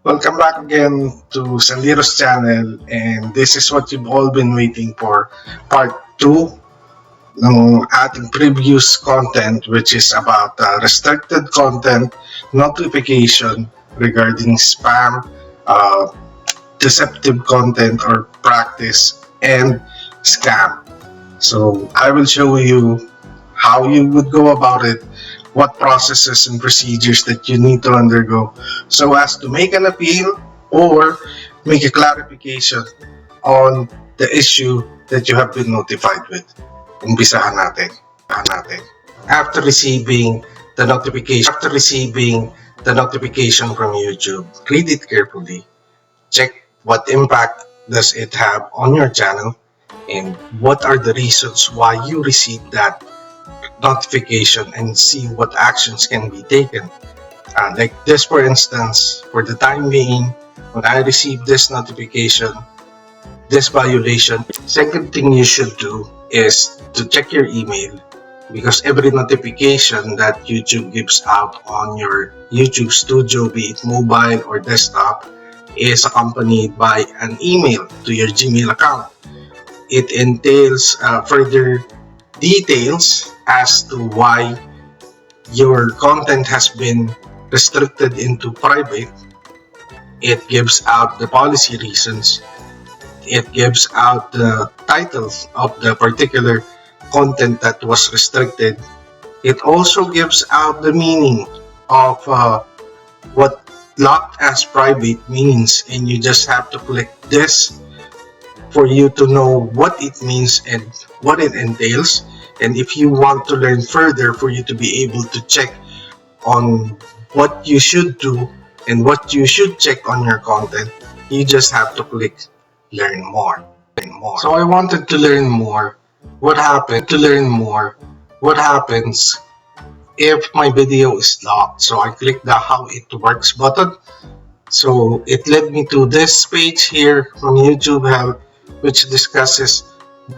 Welcome back again to Sandiro's channel, and this is what you've all been waiting for, part 2 ng ating previous content, which is about restricted content notification regarding spam, uh, deceptive content or practice, and scam. So I will show you how you would go about it, what processes and procedures that you need to undergo so as to make an appeal or make a clarification on the issue that you have been notified with. Umpisahan natin. After receiving the notification from YouTube, read it carefully. Check what impact does it have on your channel and what are the reasons why you received that notification, and see what actions can be taken. Like this, for instance, for the time being, when I received this notification, this violation, second thing you should do is to check your email, because every notification that YouTube gives out on your YouTube Studio, be it mobile or desktop, is accompanied by an email to your Gmail account. It entails further details as to why your content has been restricted into private. It gives out the policy reasons. It gives out the titles of the particular content that was restricted. It also gives out the meaning of what locked as private means, and you just have to click this for you to know what it means and what it entails. And if you want to learn further, for you to be able to check on what you should do and what you should check on your content, you just have to click learn more. So I wanted to learn more. What happens if my video is locked? So I clicked the how it works button. So it led me to this page here from YouTube Help, which discusses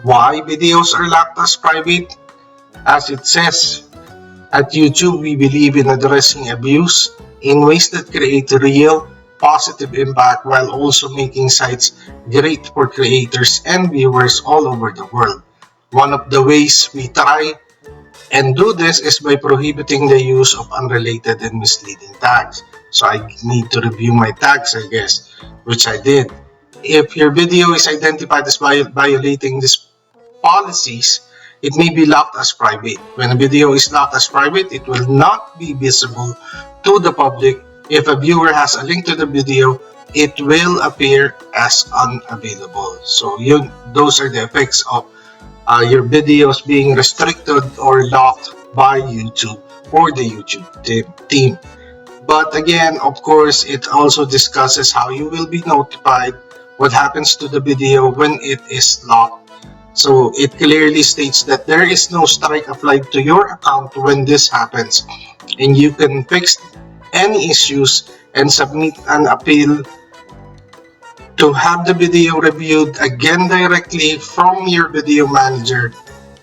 why videos are locked as private. As it says, at YouTube, we believe in addressing abuse in ways that create real positive impact while also making sites great for creators and viewers all over the world. One of the ways we try and do this is by prohibiting the use of unrelated and misleading tags. So I need to review my tags, I guess, which I did. If your video is identified as violating these policies, it may be locked as private. When a video is locked as private, it will not be visible to the public. If a viewer has a link to the video, it will appear as unavailable. So those are the effects of your videos being restricted or locked by YouTube or the YouTube team. But again, of course, it also discusses how you will be notified, what happens to the video when it is locked. So it clearly states that there is no strike applied to your account when this happens, and you can fix any issues and submit an appeal to have the video reviewed again directly from your video manager,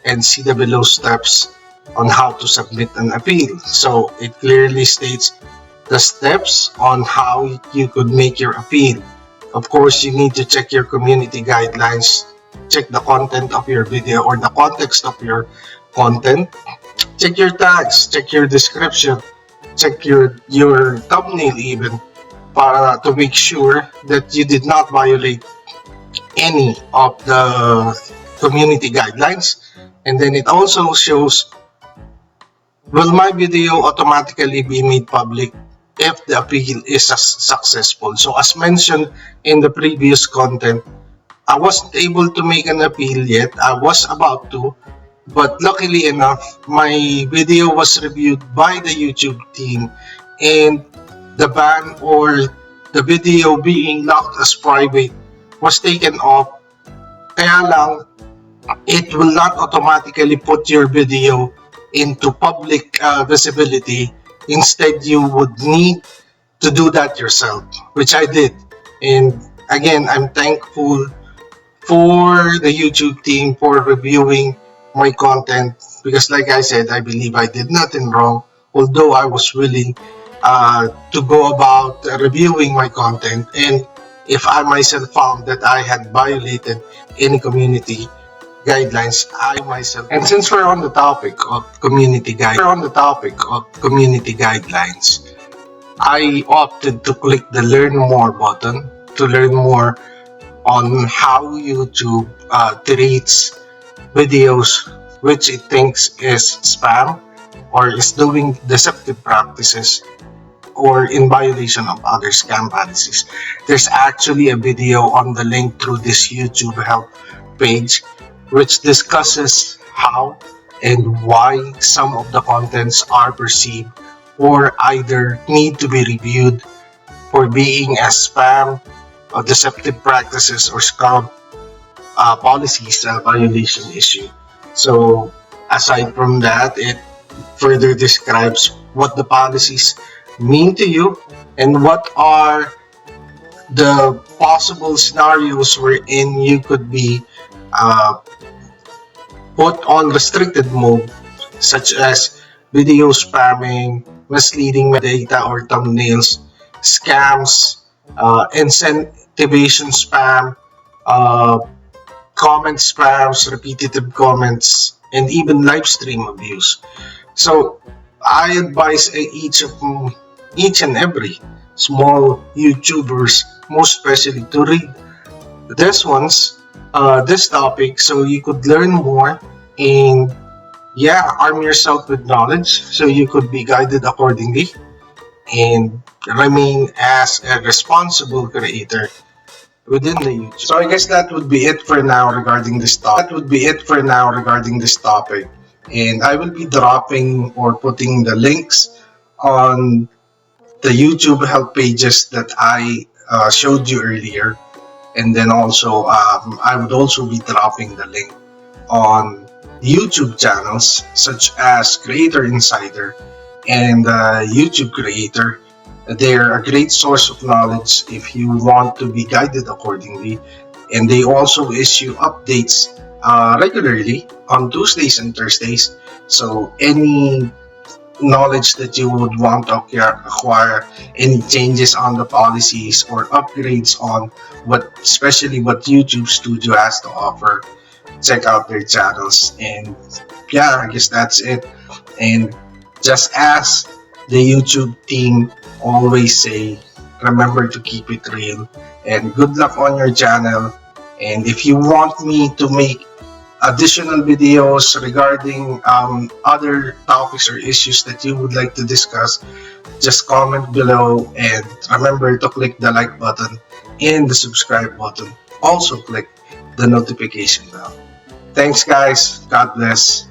and see the below steps on how to submit an appeal. So it clearly states the steps on how you could make your appeal. Of course, you need to check your community guidelines, check the content of your video or the context of your content, check your tags, check your description, check your thumbnail even, para to make sure that you did not violate any of the community guidelines. And then it also shows, will my video automatically be made public if the appeal is successful? So as mentioned in the previous content, I wasn't able to make an appeal yet. I was about to, but luckily enough, my video was reviewed by the YouTube team, and the ban or the video being locked as private was taken off. Kaya lang, it will not automatically put your video into public visibility. Instead, you would need to do that yourself, which I did. And again, I'm thankful for the YouTube team for reviewing my content, because like I said, I believe I did nothing wrong, although I was willing to go about reviewing my content, and if I myself found that I had violated any community guidelines, I myself. And since we're on the topic of community guidelines, I opted to click the Learn More button to learn more on how YouTube treats videos which it thinks is spam or is doing deceptive practices or in violation of other scam policies. There's actually a video on the link through this YouTube help page which discusses how and why some of the contents are perceived or either need to be reviewed for being a spam or deceptive practices or scam policies violation issue. So aside from that, it further describes what the policies mean to you and what are the possible scenarios wherein you could be uh, put on restricted mode, such as video spamming, misleading metadata or thumbnails, scams, incentivation spam, uh, comment spams, repetitive comments, and even live stream abuse. So I advise each and every small YouTubers, most especially, to read this topic, so you could learn more and arm yourself with knowledge, so you could be guided accordingly and remain as a responsible creator within the YouTube. So I guess that would be it for now regarding this topic. And I will be dropping or putting the links on the YouTube help pages that I showed you earlier. And then also, I would also be dropping the link on YouTube channels such as Creator Insider and YouTube Creator. They're a great source of knowledge if you want to be guided accordingly. And they also issue updates regularly on Tuesdays and Thursdays. So any knowledge that you would want to acquire, any changes on the policies or upgrades on especially what YouTube Studio has to offer, check out their channels. And I guess that's it. And just as the YouTube team always say, remember to keep it real and good luck on your channel. And if you want me to make additional videos regarding other topics or issues that you would like to discuss, just comment below and remember to click the like button and the subscribe button. Also click the notification bell. Thanks guys. God bless.